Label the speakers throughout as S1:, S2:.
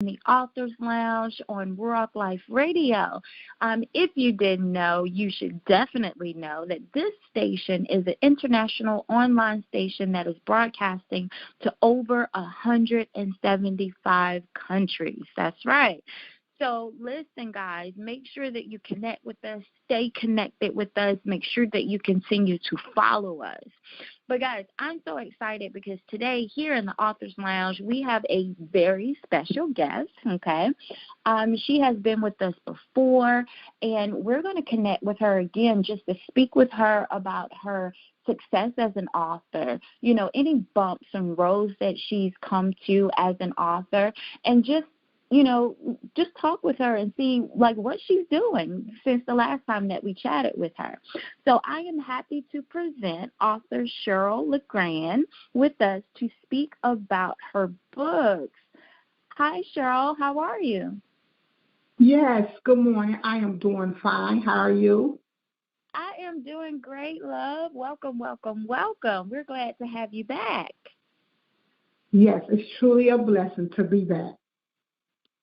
S1: the Authors Lounge on Rock Life Radio. If you didn't know, you should definitely know that this station is an international online station that is broadcasting to over 175 countries. That's right. So listen, guys, make sure that you connect with us, stay connected with us, make sure that you continue to follow us. But, guys, I'm so excited because today here in the Authors Lounge, we have a very special guest, okay? She has been with us before, and we're going to connect with her again just to speak with her about her success as an author, you know, any bumps and roads that she's come to as an author, and just talk with her and see, like, what she's doing since the last time that we chatted with her. So I am happy to present author Cheryl LeGrand with us to speak about her books. Hi, Cheryl. How are you?
S2: Yes, good morning. I am doing fine. How are you?
S1: I am doing great, love. Welcome, welcome, welcome. We're glad to have you back.
S2: Yes, it's truly a blessing to be back.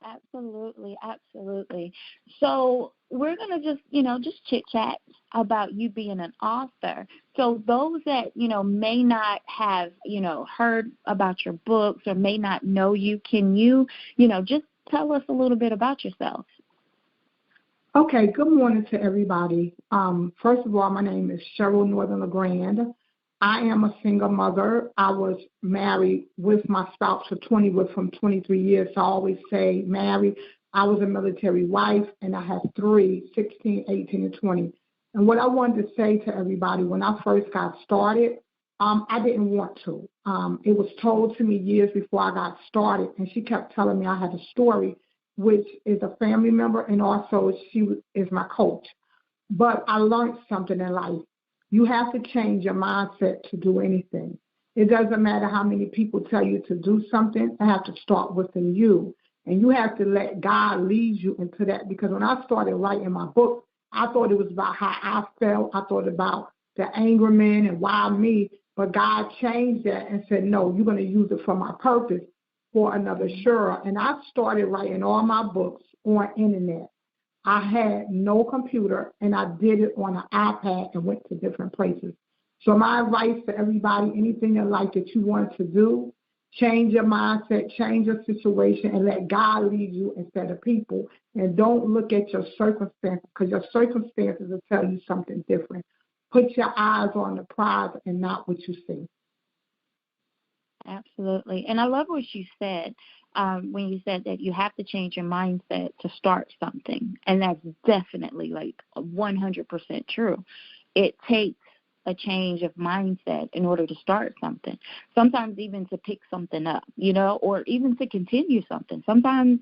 S1: Absolutely, absolutely. So we're going to just chit-chat about you being an author. So those that, may not have, heard about your books or may not know you, can you, just tell us a little bit about yourself?
S2: Okay, good morning to everybody. First of all, my name is Cheryl Northern LeGrand. I am a single mother. I was married with my spouse for 23 years. So I always say married. I was a military wife, and I have 3, 16, 18, and 20. And what I wanted to say to everybody, when I first got started, I didn't want to. It was told to me years before I got started, and she kept telling me I had a story, which is a family member, and also she is my coach. But I learned something in life. You have to change your mindset to do anything. It doesn't matter how many people tell you to do something. It has to start within you. And you have to let God lead you into that. Because when I started writing my book, I thought it was about how I felt. I thought about the angerman and why me. But God changed that and said, no, you're going to use it for my purpose, for another Shura. And I started writing all my books on internet. I had no computer, and I did it on an iPad and went to different places. So my advice to everybody, anything in life that you want to do, change your mindset, change your situation, and let God lead you instead of people. And don't look at your circumstances, because your circumstances will tell you something different. Put your eyes on the prize and not what you see.
S1: Absolutely. And I love what you said when you said that you have to change your mindset to start something. And that's definitely like 100% true. It takes a change of mindset in order to start something. Sometimes even to pick something up, or even to continue something. Sometimes,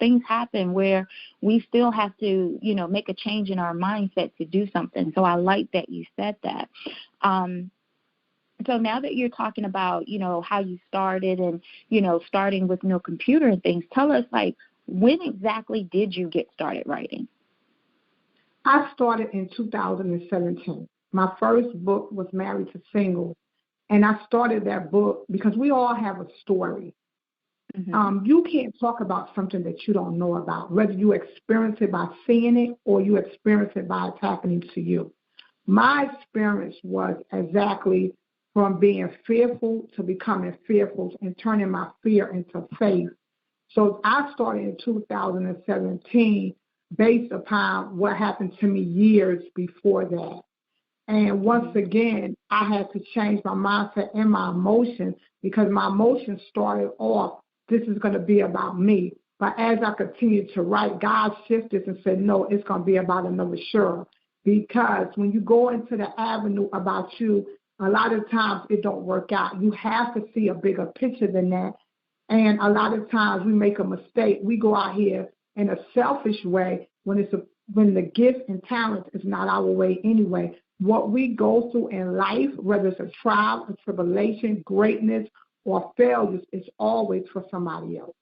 S1: things happen where we still have to, make a change in our mindset to do something. So I like that you said that. So now that you're talking about, how you started and, starting with no computer and things, tell us, like, when exactly did you get started writing?
S2: I started in 2017. My first book was Married to Single, and I started that book because we all have a story. Mm-hmm. You can't talk about something that you don't know about, whether you experience it by seeing it or you experience it by it's happening to you. My experience was exactly from being fearful to becoming fearful and turning my fear into faith. So I started in 2017 based upon what happened to me years before that. And once again, I had to change my mindset and my emotions, because my emotions started off, this is going to be about me. But as I continued to write, God shifted and said, no, it's going to be about another Shura. Because when you go into the avenue about you, a lot of times it don't work out. You have to see a bigger picture than that. And a lot of times we make a mistake. We go out here in a selfish way when the gift and talent is not our way anyway. What we go through in life, whether it's a trial, a tribulation, greatness, or failures, is always for somebody else.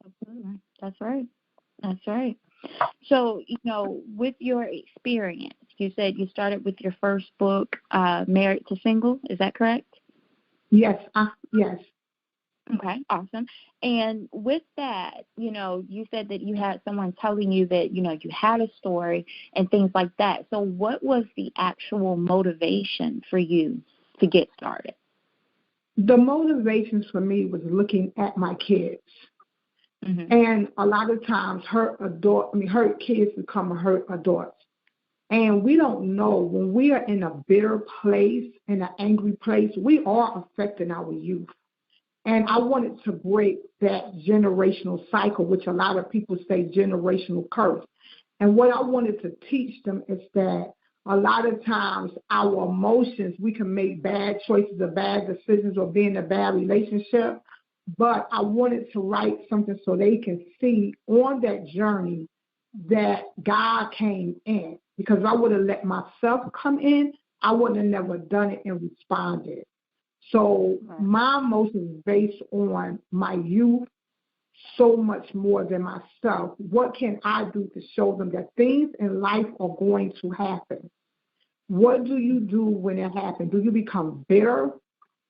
S1: Absolutely. That's right. That's right. So, with your experience, you said you started with your first book, Married to Single. Is that correct?
S2: Yes. Yes.
S1: Okay, awesome. And with that, you said that you had someone telling you that, you had a story and things like that. So what was the actual motivation for you to get started?
S2: The motivations for me was looking at my kids.
S1: Mm-hmm.
S2: And a lot of times hurt kids become hurt adults. And we don't know when we are in a bitter place, in an angry place, we are affecting our youth. And I wanted to break that generational cycle, which a lot of people say generational curse. And what I wanted to teach them is that a lot of times our emotions, we can make bad choices or bad decisions or be in a bad relationship. But I wanted to write something so they can see on that journey that God came in. Because if I would have let myself come in, I would have never done it and responded. So my emotions is based on my youth so much more than myself. What can I do to show them that things in life are going to happen? What do you do when it happens? Do you become bitter,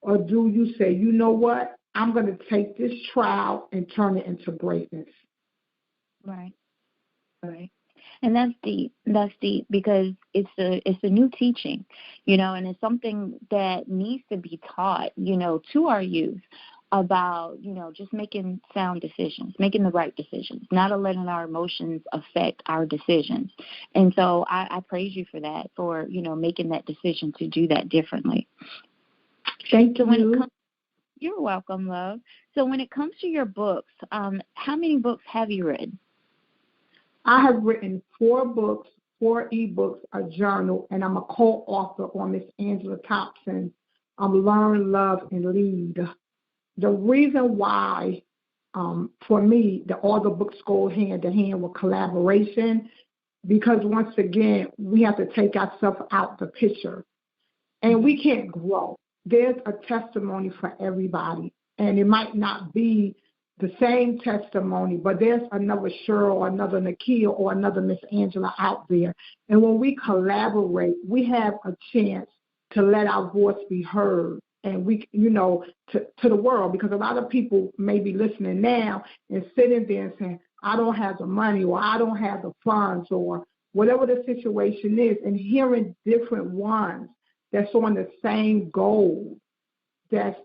S2: or do you say, you know what, I'm going to take this trial and turn it into greatness?
S1: Right. Right. And that's deep. That's deep because it's a new teaching, and it's something that needs to be taught, to our youth about, just making sound decisions, making the right decisions, not letting our emotions affect our decisions. And so I praise you for that, for, making that decision to do that differently.
S2: Thank you.
S1: You're welcome, love. So when it comes to your books, how many books have you read?
S2: I have written 4 books, 4 ebooks, a journal, and I'm a co-author on Miss Angela Thompson's Learn, Love, and Lead. The reason why, for me, all the books go hand in hand with collaboration, because once again, we have to take ourselves out the picture, and we can't grow. There's a testimony for everybody, and it might not be the same testimony, but there's another Cheryl or another Nakia or another Miss Angela out there. And when we collaborate, we have a chance to let our voice be heard, and we, to the world, because a lot of people may be listening now and sitting there and saying, I don't have the money, or I don't have the funds, or whatever the situation is, and hearing different ones that's on the same goal, that's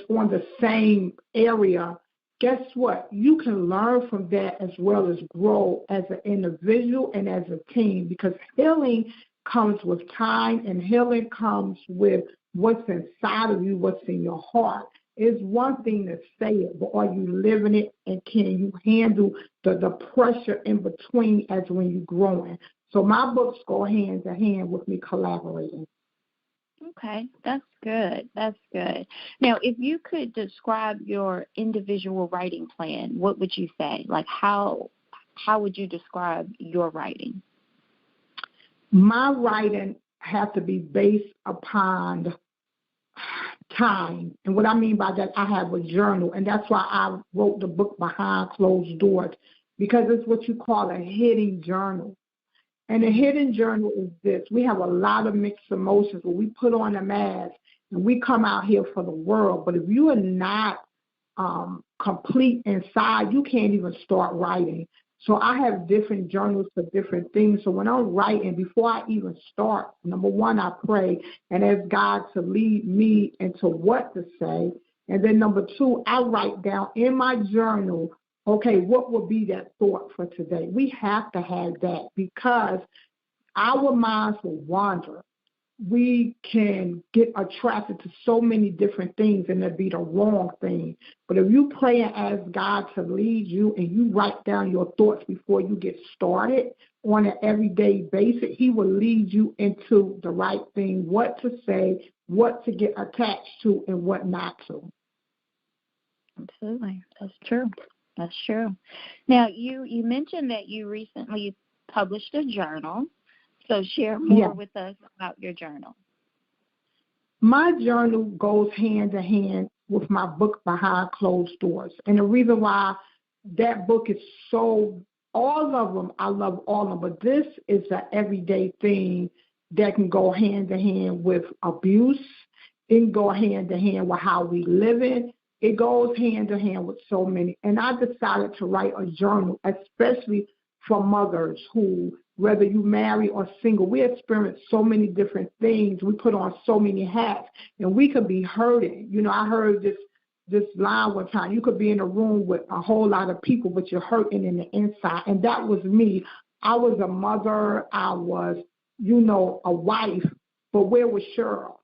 S2: on the same area. Guess what? You can learn from that as well as grow as an individual and as a team, because healing comes with time, and healing comes with what's inside of you, what's in your heart. It's one thing to say it, but are you living it, and can you handle the pressure in between as when you're growing? So my books go hand in hand with me collaborating.
S1: Okay, that's good. That's good. Now, if you could describe your individual writing plan, what would you say? Like, how would you describe your writing?
S2: My writing has to be based upon time. And what I mean by that, I have a journal, and that's why I wrote the book Behind Closed Doors, because it's what you call a hidden journal. And the hidden journal is this. We have a lot of mixed emotions where we put on a mask and we come out here for the world. But if you are not complete inside, you can't even start writing. So I have different journals for different things. So when I'm writing, before I even start, number one, I pray and ask God to lead me into what to say. And then number two, I write down in my journal, okay, what would be that thought for today? We have to have that, because our minds will wander. We can get attracted to so many different things, and it'd be the wrong thing. But if you pray and ask God to lead you, and you write down your thoughts before you get started on an everyday basis, He will lead you into the right thing, what to say, what to get attached to, and what not to.
S1: Absolutely. That's true. That's true. Now, you mentioned that you recently published a journal. So share more with us about your journal.
S2: My journal goes hand in hand with my book Behind Closed Doors. And the reason why that book is so, all of them, I love all of them, but this is an everyday thing that can go hand in hand with abuse. It can go hand in hand with how we live in. It goes hand in hand with so many. And I decided to write a journal, especially for mothers who, whether you marry or single, we experience so many different things. We put on so many hats, and we could be hurting. I heard this line one time. You could be in a room with a whole lot of people, but you're hurting in the inside. And that was me. I was a mother. I was, a wife. But where was Cheryl?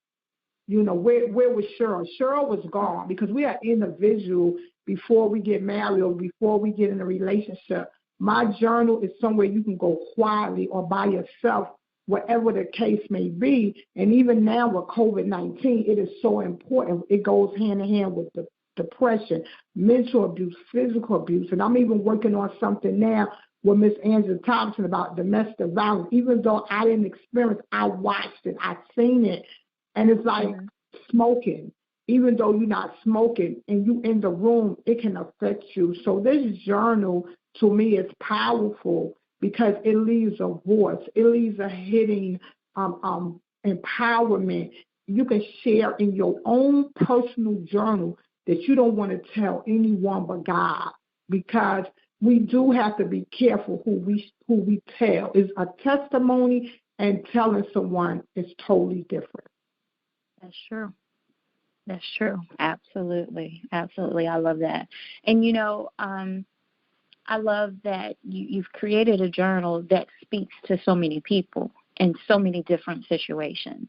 S2: Where was Cheryl? Cheryl was gone because we are individual before we get married or before we get in a relationship. My journal is somewhere you can go quietly or by yourself, whatever the case may be. And even now with COVID-19, it is so important. It goes hand in hand with the depression, mental abuse, physical abuse. And I'm even working on something now with Miss Angela Thompson about domestic violence. Even though I didn't experience, I watched it, I seen it. And it's like smoking. Even though you're not smoking and you in the room, it can affect you. So this journal, to me, is powerful because it leaves a voice. It leaves a hidden empowerment. You can share in your own personal journal that you don't want to tell anyone but God, because we do have to be careful who we tell. Is a testimony and telling someone is totally different.
S1: That's true. That's true. Absolutely. Absolutely. I love that. And, I love that you've created a journal that speaks to so many people in so many different situations.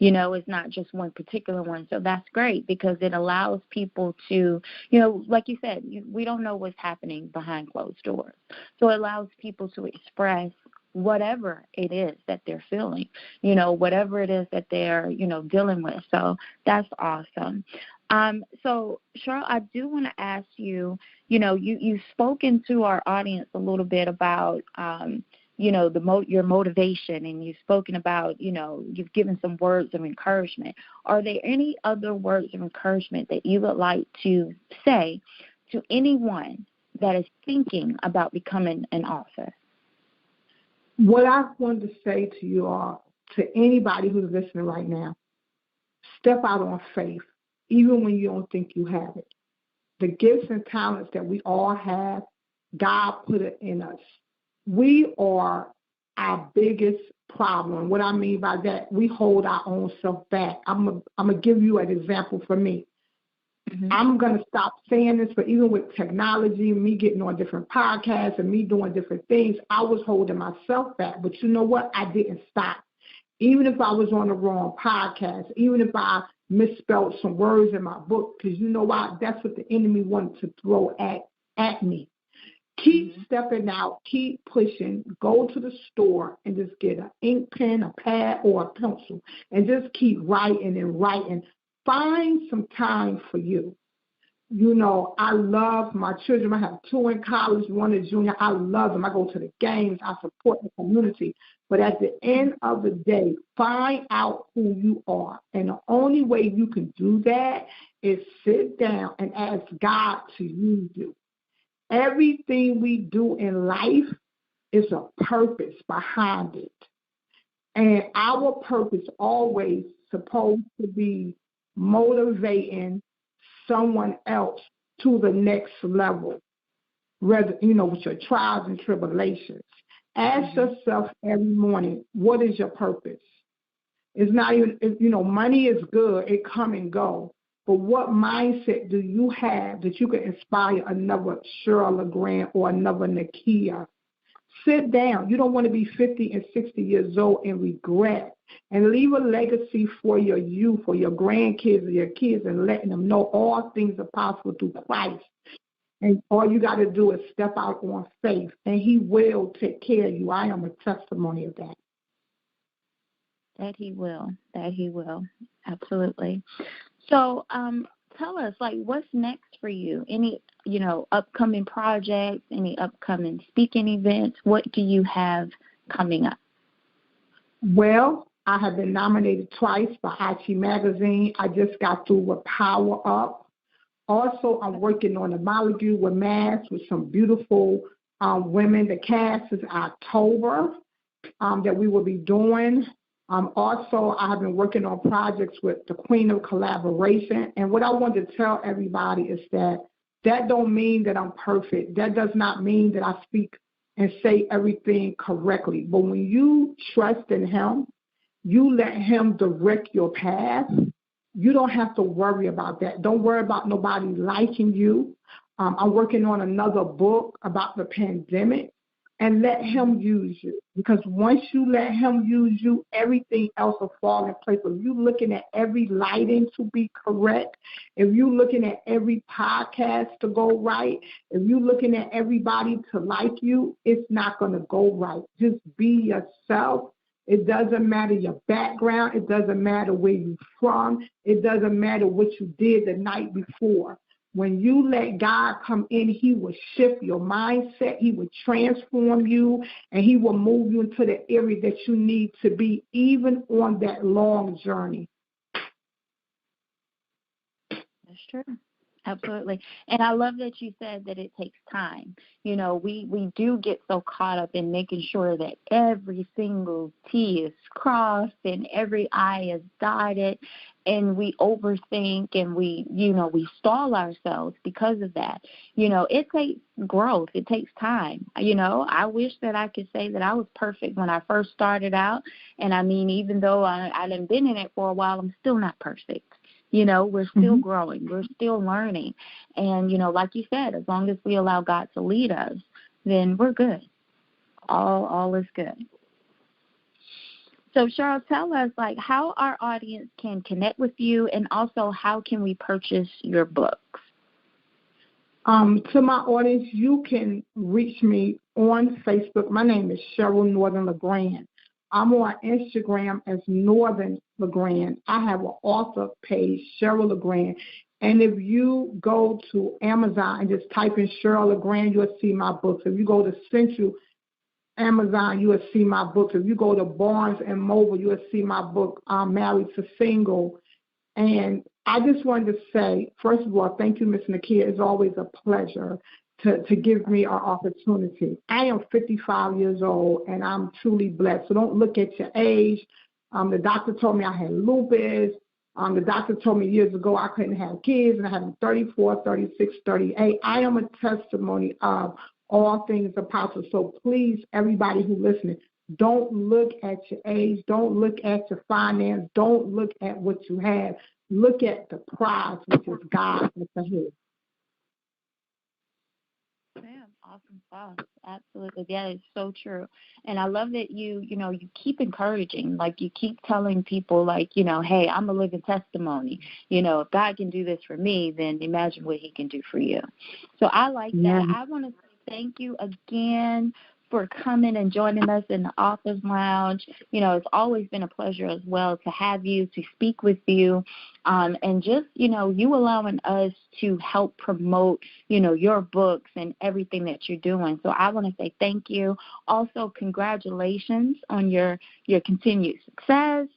S1: It's not just one particular one. So that's great because it allows people to, like you said, we don't know what's happening behind closed doors. So it allows people to express whatever it is that they're feeling, whatever it is that they're, dealing with. So that's awesome. So Cheryl, I do want to ask you, you've spoken to our audience a little bit about, your motivation, and you've spoken about, you've given some words of encouragement. Are there any other words of encouragement that you would like to say to anyone that is thinking about becoming an author?
S2: What I wanted to say to you all, to anybody who's listening right now, step out on faith, even when you don't think you have it. The gifts and talents that we all have, God put it in us. We are our biggest problem. What I mean by that, we hold our own self back. I'm gonna give you an example for me. Mm-hmm. I'm going to stop saying this, but even with technology, me getting on different podcasts and me doing different things, I was holding myself back. But you know what? I didn't stop. Even if I was on the wrong podcast, even if I misspelled some words in my book, because you know why? That's what the enemy wanted to throw at me. Keep stepping out, keep pushing, go to the store and just get an ink pen, a pad, or a pencil, and just keep writing and writing. Find some time for you. I love my children. I have 2 in college, 1 is junior. I love them. I go to the games. I support the community. But at the end of the day, find out who you are. And the only way you can do that is sit down and ask God to use you. Everything we do in life is a purpose behind it. And our purpose always supposed to be motivating someone else to the next level, whether, with your trials and tribulations. Ask yourself every morning, what is your purpose? It's not even, money is good, it come and go. But what mindset do you have that you can inspire another Cheryl LeGrand or another Nakia? Sit down. You don't want to be 50 and 60 years old and regret. And leave a legacy for your youth, for your grandkids or your kids, and letting them know all things are possible through Christ. And all you got to do is step out on faith, and he will take care of you. I am a testimony of that.
S1: That he will. That he will. Absolutely. So tell us, what's next for you? Any, upcoming projects, any upcoming speaking events? What do you have coming up?
S2: Well, I have been nominated twice by IT Magazine. I just got through with Power Up. Also, I'm working on a molecule with Mass with some beautiful women. The cast is October that we will be doing. Also, I have been working on projects with the Queen of Collaboration. And what I want to tell everybody is that don't mean that I'm perfect. That does not mean that I speak and say everything correctly. But when you trust in him, you let him direct your path. You don't have to worry about that. Don't worry about nobody liking you. I'm working on another book about the pandemic, and let him use you. Because once you let him use you, everything else will fall in place. If you're looking at every lighting to be correct, if you're looking at every podcast to go right, if you're looking at everybody to like you, it's not going to go right. Just be yourself. It doesn't matter your background. It doesn't matter where you're from. It doesn't matter what you did the night before. When you let God come in, he will shift your mindset. He will transform you, and he will move you into the area that you need to be, even on that long journey.
S1: That's true. Absolutely. And I love that you said that it takes time. You know, we do get so caught up in making sure that every single T is crossed and every I is dotted, and we overthink and we stall ourselves because of that. You know, it takes growth. It takes time. You know, I wish that I could say that I was perfect when I first started out. And I mean, even though I done been in it for a while, I'm still not perfect. You know, we're still growing. We're still learning. And, you know, like you said, as long as we allow God to lead us, then we're good. All is good. So, Cheryl, tell us, like, how our audience can connect with you, and also how can we purchase your books?
S2: To my audience, you can reach me on Facebook. My name is Cheryl Northern LeGrand. I'm on Instagram as Northern LeGrand. I have an author page, Cheryl LeGrand. And if you go to Amazon and just type in Cheryl LeGrand, you'll see my books. If you go to Central Amazon, you will see my books. If you go to Barnes and Noble, you will see my book, I'm Married to Single. And I just wanted to say, first of all, thank you, Ms. Nakia. It's always a pleasure to give me an opportunity. I am 55 years old, and I'm truly blessed. So don't look at your age. The doctor told me I had lupus. The doctor told me years ago I couldn't have kids, and I have 34, 36, 38. I am a testimony of all things are possible. So please, everybody who's listening, don't look at your age. Don't look at your finance. Don't look at what you have. Look at the prize, which is God at the head.
S1: Yeah, awesome sauce. Absolutely. That is so true. And I love that you keep encouraging, like you keep telling people, like, hey, I'm a living testimony. If God can do this for me, then imagine what he can do for you. So I like that. I want to say thank you again for coming and joining us in the Authors Lounge. It's always been a pleasure as well to have you, to speak with you, and just, you allowing us to help promote, your books and everything that you're doing. So I want to say thank you. Also, congratulations on your continued success.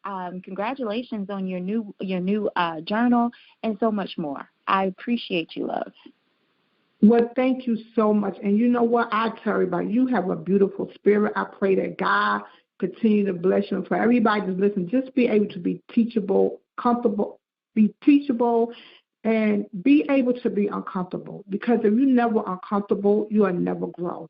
S1: Congratulations on your new journal and so much more. I appreciate you, love.
S2: Well, thank you so much. And you know what? I tell everybody, you have a beautiful spirit. I pray that God continue to bless you. And for everybody that's listening, just be able to be teachable, comfortable, be teachable, and be able to be uncomfortable. Because if you're never uncomfortable, you will never grow.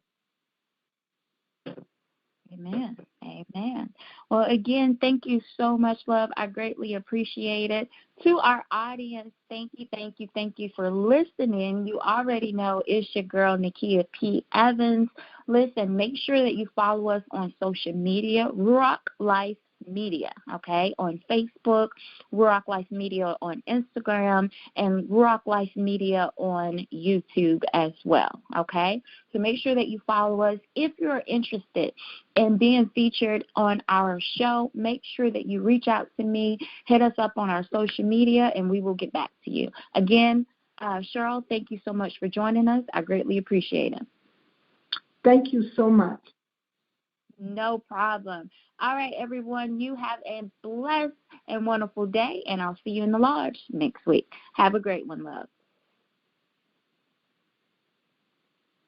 S1: Amen. Amen. Well, again, thank you so much, love. I greatly appreciate it. To our audience, thank you for listening. You already know it's your girl, Nakia P. Evans. Listen, make sure that you follow us on social media, Rock Life Media, okay, on Facebook, Rock Life Media on Instagram, and Rock Life Media on YouTube as well, okay? So make sure that you follow us. If you're interested in being featured on our show, make sure that you reach out to me, hit us up on our social media, and we will get back to you. Again, Cheryl, thank you so much for joining us. I greatly appreciate it.
S2: Thank you so much.
S1: No problem. All right, everyone, you have a blessed and wonderful day, and I'll see you in the lodge next week. Have a great one, love.